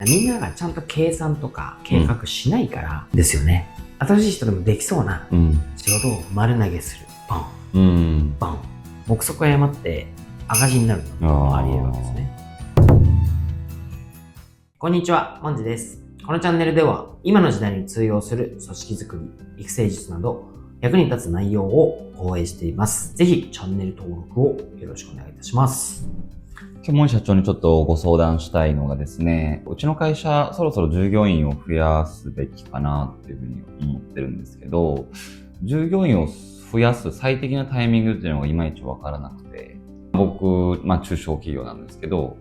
みんながちゃんと計算とか計画しないからですよね。新しい人でもできそうな仕事を丸投げする。バン。バン。目測を誤って赤字になるのもあり得るわけですね。こんにちは、モンジです。このチャンネルでは今の時代に通用する組織づくり、育成術など役に立つ内容を放映しています。ぜひチャンネル登録をよろしくお願いいたします。今日も社長にちょっとご相談したいのがですね、うちの会社そろそろ従業員を増やすべきかなっていうふうに思ってるんですけど、従業員を増やす最適なタイミングっていうのがいまいちわからなくて、僕、中小企業なんですけど、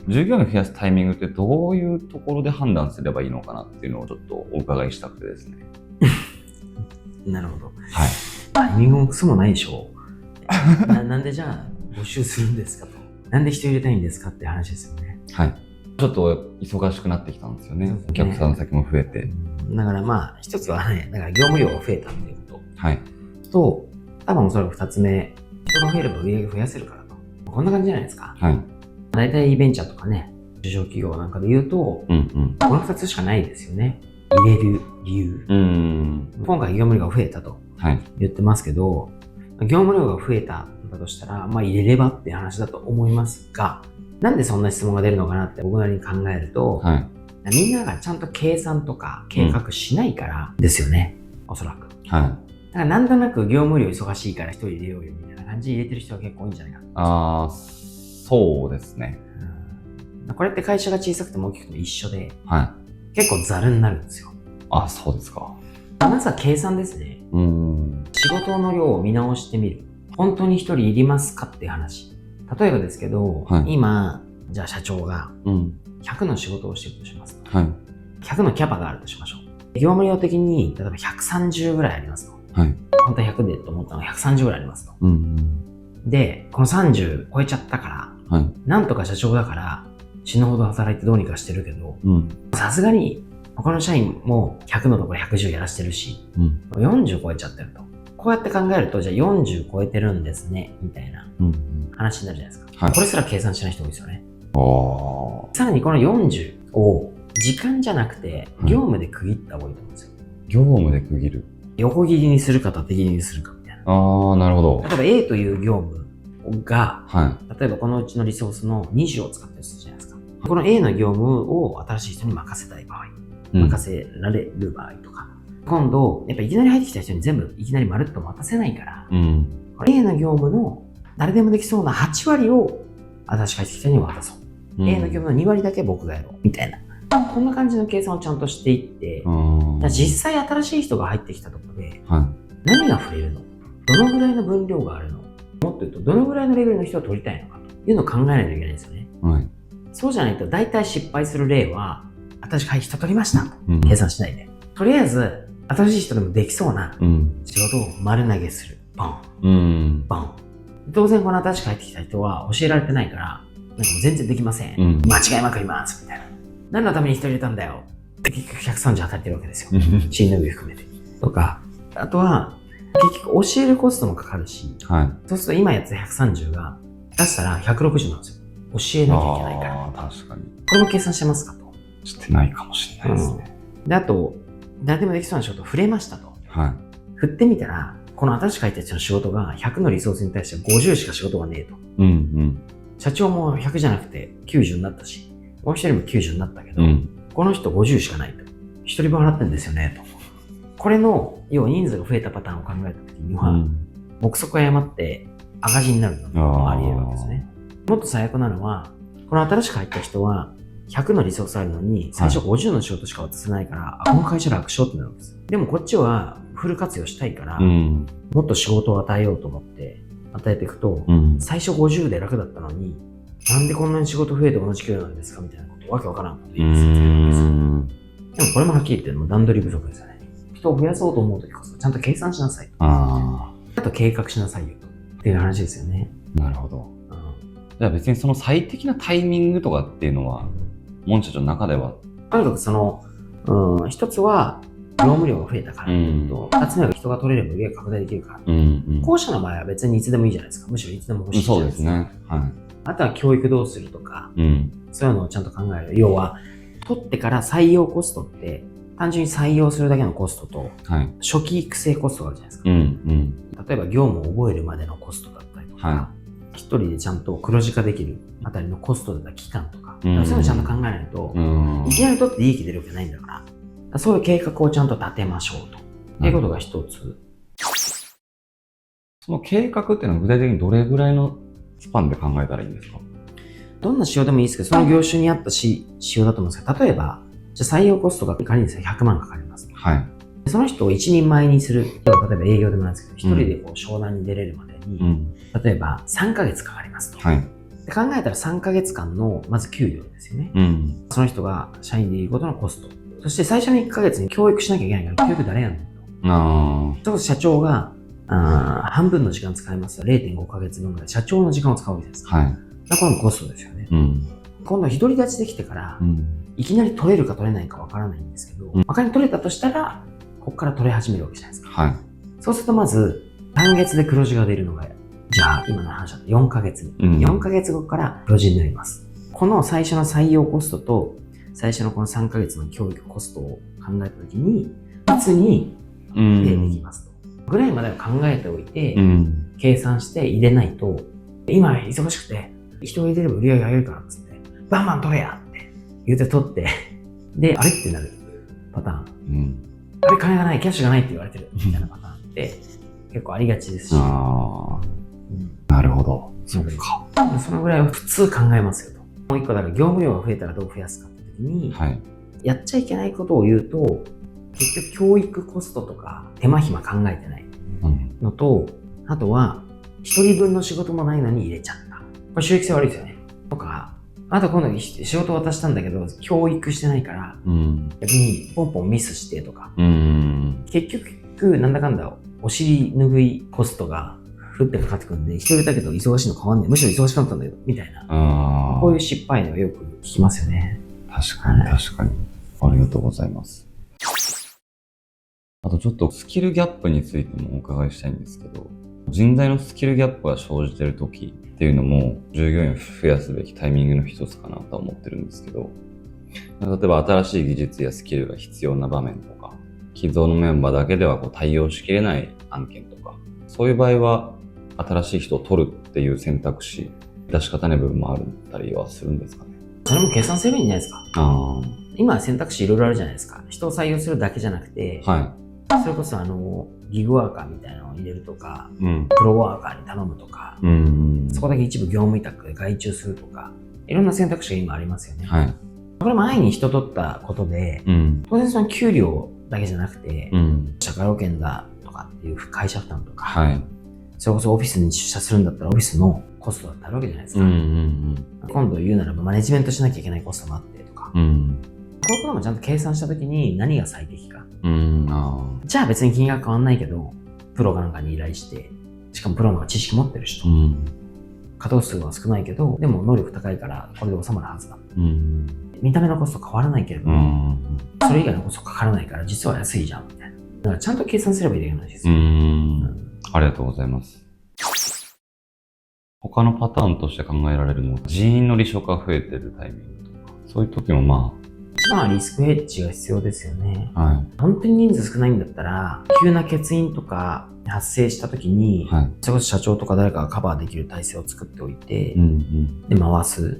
従業員を増やすタイミングってどういうところで判断すればいいのかなっていうのをちょっとお伺いしたくてですね。なるほど。はい。タイミングもクソもないでしょう。なんでじゃあ募集するんですかと。なんで人入れたいんですかって話ですよね。はい。ちょっと忙しくなってきたんですよね。お客さん先も増えて。だから一つはね、だから業務量が増えたっていうこと。はい。と、多分おそらく二つ目、人が増えれば売り上げ増やせるからと。こんな感じじゃないですか。はい。大体ベンチャーとかね、中小企業なんかで言うと、この二つしかないですよね。入れる理由。今回業務量が増えたと言ってますけど、業務量が増えたんだとしたら、入れればって話だと思いますが、なんでそんな質問が出るのかなって僕なりに考えると、みんながちゃんと計算とか計画しないからですよね、おそらく。だからなんとなく業務量忙しいから一人入れようよみたいな感じで入れてる人が結構多いんじゃないかな。そうですね。これって会社が小さくても大きくても一緒で、結構ザルになるんですよ。そうですか。まずは計算ですね。仕事の量を見直してみる。本当に一人いりますかっていう話。例えばですけど、今、じゃあ社長が100の仕事をしてるとします。100のキャパがあるとしましょう。業務量的に、例えば130ぐらいありますと。本当は100でと思ったのが130ぐらいありますと。で、この30超えちゃったから、なんとか社長だから死ぬほど働いてどうにかしてるけど、さすがに他の社員も100のところ110やらしてるし、40超えちゃってると。こうやって考えると、じゃあ40超えてるんですね、みたいな話になるじゃないですか。これすら計算しない人多いですよね。さらにこの40を時間じゃなくて業務で区切った方がいいと思うんですよ。業務で区切る。横切りにするか縦切りにするかみたいな。なるほど。例えば A という業務が、例えばこのうちのリソースの20を使ってるじゃないですか。この A の業務を新しい人に任せたい場合、任せられる場合とか、今度、やっぱいきなり入ってきた人に全部いきなりまるっと渡せないから、A の業務の誰でもできそうな8割を新しく入ってきた人に渡そう。A の業務の2割だけ僕がやろう。みたいな。こんな感じの計算をちゃんとしていって、実際新しい人が入ってきたところで、何が触れるの？どのぐらいの分量があるの？もっと言うと、どのぐらいのレベルの人を取りたいのかというのを考えないといけないんですよね。そうじゃないと、大体失敗する例は、新しく人取りました。計算しないで。とりあえず、新しい人でもできそうな仕事を丸投げする。バン。当然この新しく入ってきた人は教えられてないから、なんかもう全然できません。間違いまくります。みたいな。何のために人入れたんだよ。結局130働いてるわけですよ。死の上含めて。とか、あとは、結局教えるコストもかかるし、そうすると今やつ130が出したら160なんですよ。教えなきゃいけないから。確かに。これも計算してますかと。してないかもしれないですね。で、あと、誰でもできそうな仕事を触れましたと。振ってみたら、この新しく入った人の仕事が100のリソースに対して50しか仕事がねえと。社長も100じゃなくて90になったし、もう一人も90になったけど、この人50しかないと。一人分払ってるんですよねと。これの、要は人数が増えたパターンを考えたときには、目測を誤って赤字になるのもあり得るわけですね。もっと最悪なのは、この新しく入った人は、100のリソースあるのに、最初50の仕事しか渡せないから、この会社楽勝ってなるわけです。でもこっちはフル活用したいから、もっと仕事を与えようと思って、与えていくと、最初50で楽だったのに、なんでこんなに仕事増えて同じ給料なんですかみたいなこと、わけわからんこと言うんですよ。でもこれもはっきり言って段取り不足ですよね。人を増やそうと思うときこそ、ちゃんと計算しなさいと。あと計画しなさいよと。っていう話ですよね。なるほど。じゃあ別にその最適なタイミングとかっていうのは、モン社長の中ではとにかく一つは、業務量が増えたからっていうと、二つ目は人が取れれば売り上げ拡大できるから。後者の場合は別にいつでもいいじゃないですか。むしろいつでも欲しいじゃないですか。そうですね。あとは教育どうするとか、そういうのをちゃんと考える。要は、取ってから採用コストって、単純に採用するだけのコストと、初期育成コストがあるじゃないですか。例えば業務を覚えるまでのコストだったりとか、一人でちゃんと黒字化できるあたりのコストだったり期間とか、そういうのをちゃんと考えないと、いきなり取って利益出るわけないんだから、そういう計画をちゃんと立てましょうと。っていうことが一つ。その計画っていうのは具体的にどれぐらいのスパンで考えたらいいんですか？どんな仕様でもいいですけど、その業種に合った仕様だと思うんですけど、例えば、じゃあ採用コストが仮に100万かかります。その人を一人前にする。例えば営業でもなんですけど、一人でこう商談に出れるまでに、例えば3ヶ月かかりますと。で考えたら3ヶ月間の、まず給料ですよね。その人が社員でいることのコスト。そして最初の1ヶ月に教育しなきゃいけないから、教育誰やんのと。社長が半分の時間使いますと 0.5 ヶ月分ぐらい社長の時間を使うわけです。これもコストですよね。今度は独り立ちできてから、いきなり取れるか取れないかわからないんですけど、仮に取れたとしたら、ここから取れ始めるわけじゃないですか。そうするとまず、単月で黒字が出るのが、じゃあ今の話だと4ヶ月に。4ヶ月後から黒字になります。この最初の採用コストと、最初のこの3ヶ月の教育コストを考えたときに、別に、できますと。ぐらいまでは考えておいて、計算して入れないと、今忙しくて、人が入れれば売り上げ上げるからっつって、バンバン取れやって言って取って、で、あれってなるパターン。あれ金がない、キャッシュがないって言われてるみたいなパターンって結構ありがちですし。なるほど。そうか。そのぐらいは普通考えますよと。もう一個だから業務量が増えたらどう増やすかって時に、やっちゃいけないことを言うと、結局教育コストとか手間暇考えてないのと、あとは一人分の仕事もないのに入れちゃった。これ収益性悪いですよね。とか、あと今度仕事渡したんだけど、教育してないから、逆にポンポンミスしてとか、結局なんだかんだお尻拭いコストがふってかかってくるんで、一人だけど忙しいの変わんない。むしろ忙しかったんだよ、みたいな。こういう失敗をよく聞きますよね。確かに確かに。ありがとうございます。あとちょっとスキルギャップについてもお伺いしたいんですけど、人材のスキルギャップが生じている時っていうのも従業員を増やすべきタイミングの一つかなと思ってるんですけど、例えば新しい技術やスキルが必要な場面とか、既存のメンバーだけでは対応しきれない案件とか、そういう場合は新しい人を取るっていう選択肢、出し方の部分もあったりはするんですかね。それも計算すればいいんじゃないですか。今選択肢いろいろあるじゃないですか。人を採用するだけじゃなくて、それこそギグワーカーみたいなのを入れるとか、プロワーカーに頼むとか、そこだけ一部業務委託で外注するとか、いろんな選択肢が今ありますよね。これも安易に人取ったことで、当然その給料だけじゃなくて、社会保険だとかっていう会社負担とか、それこそオフィスに出社するんだったらオフィスのコストだってあるわけじゃないですか。今度言うならばマネジメントしなきゃいけないコストもあってとか、こういうこともちゃんと計算したときに何が最適か。じゃあ別に金額変わんないけど、プロがなんかに依頼して、しかもプロの方が知識持ってる人、稼働数は少ないけど、でも能力高いからこれで収まるはずだ。見た目のコスト変わらないけれども、それ以外のコストかからないから実は安いじゃんみたいな。だからちゃんと計算すればいいだけなんですよ。ありがとうございます。他のパターンとして考えられるのは、人員の離職が増えてるタイミングとか、そういう時も一番はリスクヘッジが必要ですよね。本当に人数少ないんだったら、急な欠員とか発生した時に、それこそ社長とか誰かがカバーできる体制を作っておいて、で、回す。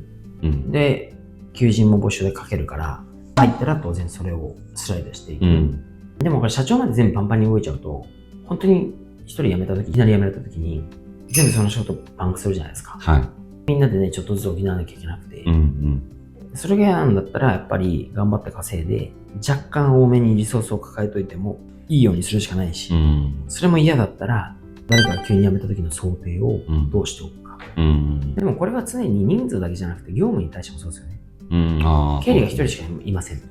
で、求人も募集でかけるから、入ったら当然それをスライドしていく。でもこれ社長まで全部パンパンに動いちゃうと、本当に一人辞めた時、いきなり辞められた時に、全部その仕事パンクするじゃないですか。みんなでね、ちょっとずつ補わなきゃいけなくて。それが嫌なんだったら、やっぱり頑張って稼いで、若干多めにリソースを抱えといてもいいようにするしかないし、それも嫌だったら、誰かが急に辞めた時の想定をどうしておくか。でもこれは常に人数だけじゃなくて、業務に対してもそうですよね。経理が一人しかいませんと。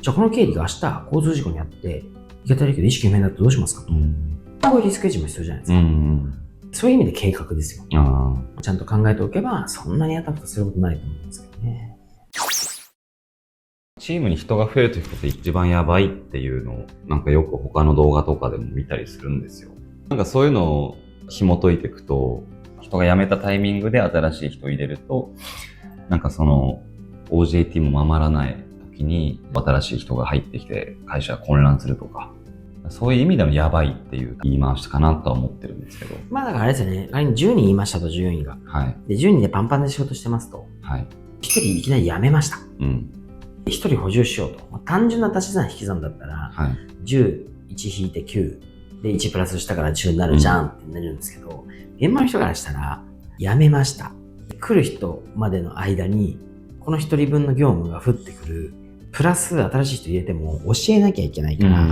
じゃあこの経理が明日交通事故にあって、行けたらいいけど意識不明になってどうしますかと。こういうリスクヘッジも必要じゃないですか。そういう意味で計画ですよ。ちゃんと考えておけば、そんなにアタックすることないと思うんですけどね。チームに人が増えるときって一番やばいっていうのを、なんかよく他の動画とかでも見たりするんですよ。なんかそういうのを紐解いていくと、人が辞めたタイミングで新しい人を入れると、なんかその OJT も守らない時に新しい人が入ってきて会社が混乱するとか、そういう意味でのやばいっていう言い回しかなとは思ってるんですけど。まあだからあれですよね。仮に10人いましたと、従業員が。はい。で、10人でパンパンで仕事してますと。はい。1人いきなり辞めました。うん。1人補充しようと。単純な足し算引き算だったら、はい。10、1引いて9。で、1プラスしたから10になるじゃんってなるんですけど、現場の人からしたら、辞めました。来る人までの間に、この1人分の業務が降ってくる。プラス新しい人入れても教えなきゃいけないから、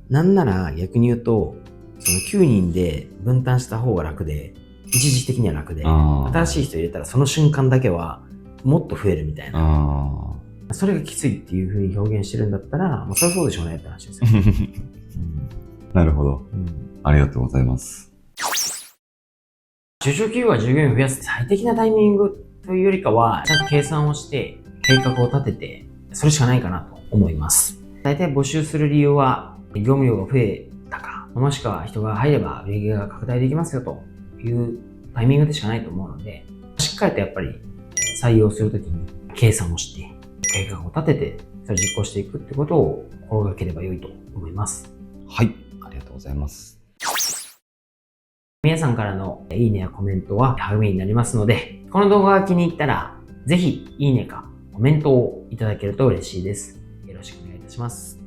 なんなら逆に言うと、その9人で分担した方が楽で、一時的には楽で、新しい人入れたらその瞬間だけはもっと増えるみたいな。それがきついっていう風に表現してるんだったら、そりゃそうでしょうねって話ですよ。なるほど、ありがとうございます。中小企業は従業員を増やす最適なタイミングというよりかは、ちゃんと計算をして、計画を立てて、それしかないかなと思います。大体募集する理由は、業務量が増えたか、もしくは人が入れば売り上げが拡大できますよというタイミングでしかないと思うので、しっかりとやっぱり採用するときに計算をして、計画を立てて、それを実行していくってことを心がければ良いと思います。はい、ありがとうございます。皆さんからのいいねやコメントは励みになりますので、この動画が気に入ったら、ぜひいいねかコメントをいただけると嬉しいです。よろしくお願いいたします。